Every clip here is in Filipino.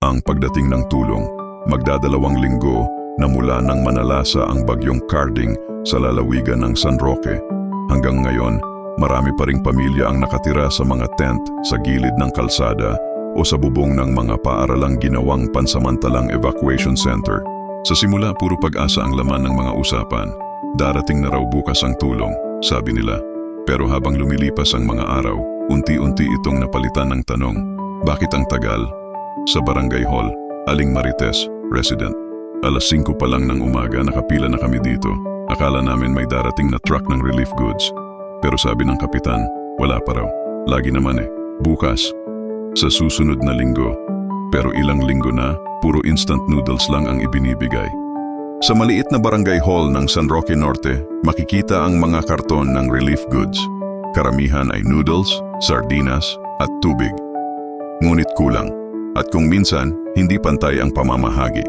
ang pagdating ng tulong. Magdadalawang linggo na mula nang manalasa ang bagyong Carding sa lalawigan ng San Roque. Hanggang ngayon, marami pa ring pamilya ang nakatira sa mga tent sa gilid ng kalsada o sa bubong ng mga paaralang ginawang pansamantalang evacuation center. Sa simula, puro pag-asa ang laman ng mga usapan. Darating na raw bukas ang tulong, sabi nila. Pero habang lumilipas ang mga araw, unti-unti itong napalitan ng tanong, bakit ang tagal? Sa Barangay Hall, Aling Marites, resident. 5:00 pa lang ng umaga nakapila na kami dito. Akala namin may darating na truck ng relief goods. Pero sabi ng kapitan, wala pa raw. Lagi naman bukas. Sa susunod na linggo. Pero ilang linggo na, puro instant noodles lang ang ibinibigay. Sa maliit na barangay hall ng San Roque Norte, makikita ang mga karton ng relief goods. Karamihan ay noodles, sardinas at tubig. Ngunit kulang. At kung minsan, hindi pantay ang pamamahagi.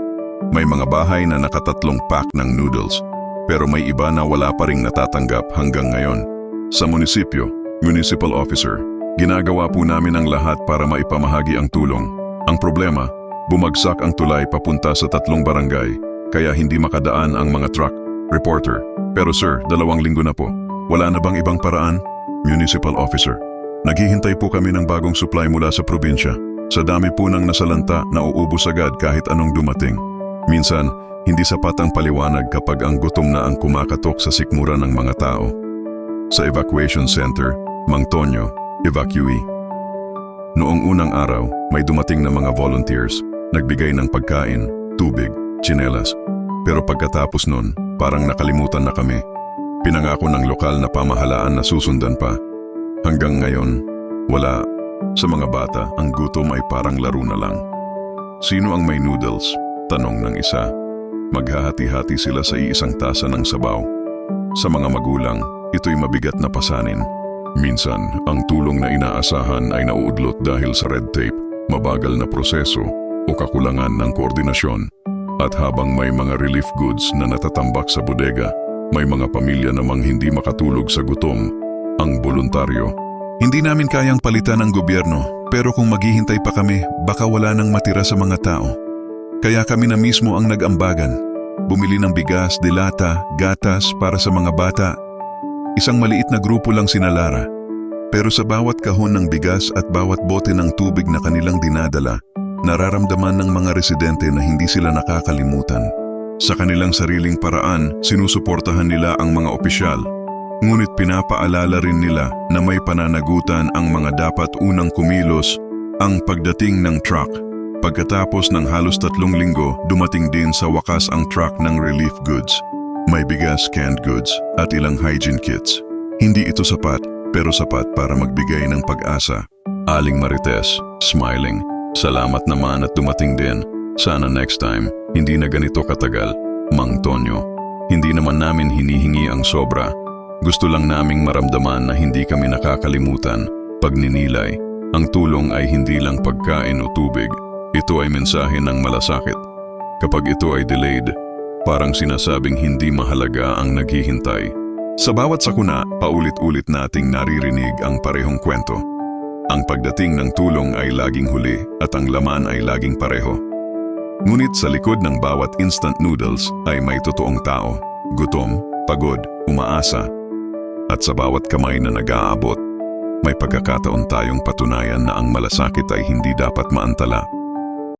May mga bahay na nakatatlong pack ng noodles, pero may iba na wala pa ring natatanggap hanggang ngayon. Sa munisipyo, municipal officer, ginagawa po namin ang lahat para maipamahagi ang tulong. Ang problema, bumagsak ang tulay papunta sa 3 barangay, kaya hindi makadaan ang mga truck. Reporter, pero sir, 2 linggo na po. Wala na bang ibang paraan? Municipal officer, naghihintay po kami ng bagong supply mula sa probinsya. Sa dami po ng nasalanta, nauubos agad kahit anong dumating. Minsan, hindi sapat ang paliwanag kapag ang gutom na ang kumakatok sa sikmura ng mga tao. Sa evacuation center, Mang Tonyo, evacuee. Noong unang araw, may dumating na mga volunteers, nagbigay ng pagkain, tubig, tsinelas. Pero pagkatapos nun, parang nakalimutan na kami. Pinangako ng lokal na pamahalaan na susundan pa. Hanggang ngayon, wala. Sa mga bata, ang gutom ay parang laro na lang. Sino ang may noodles? Tanong ng isa. Maghahati-hati sila sa iisang tasa ng sabaw. Sa mga magulang, ito'y mabigat na pasanin. Minsan, ang tulong na inaasahan ay nauudlot dahil sa red tape, mabagal na proseso o kakulangan ng koordinasyon. At habang may mga relief goods na natatambak sa bodega, may mga pamilya namang hindi makatulog sa gutom. Ang voluntaryo. Hindi namin kayang palitan ng gobyerno, pero kung maghihintay pa kami, baka wala nang matira sa mga tao. Kaya kami na mismo ang nag-ambagan. Bumili ng bigas, delata, gatas para sa mga bata. Isang maliit na grupo lang sinalara. Pero sa bawat kahon ng bigas at bawat bote ng tubig na kanilang dinadala, nararamdaman ng mga residente na hindi sila nakakalimutan. Sa kanilang sariling paraan, sinusuportahan nila ang mga opisyal. Ngunit pinapaalala rin nila na may pananagutan ang mga dapat unang kumilos, ang pagdating ng truck. Pagkatapos ng halos 3 linggo, dumating din sa wakas ang truck ng relief goods. May bigas, canned goods at ilang hygiene kits. Hindi ito sapat, pero sapat para magbigay ng pag-asa. Aling Marites, smiling. Salamat naman at dumating din. Sana next time, hindi na ganito katagal. Mang Tonyo, hindi naman namin hinihingi ang sobra. Gusto lang naming maramdaman na hindi kami nakakalimutan. Pagninilay, ang tulong ay hindi lang pagkain o tubig. Ito ay mensahe ng malasakit. Kapag ito ay delayed, parang sinasabing hindi mahalaga ang naghihintay. Sa bawat sakuna, paulit-ulit nating naririnig ang parehong kwento. Ang pagdating ng tulong ay laging huli at ang laman ay laging pareho. Ngunit sa likod ng bawat instant noodles ay may totoong tao. Gutom, pagod, umaasa. At sa bawat kamay na nag-aabot, may pagkakataon tayong patunayan na ang malasakit ay hindi dapat maantala.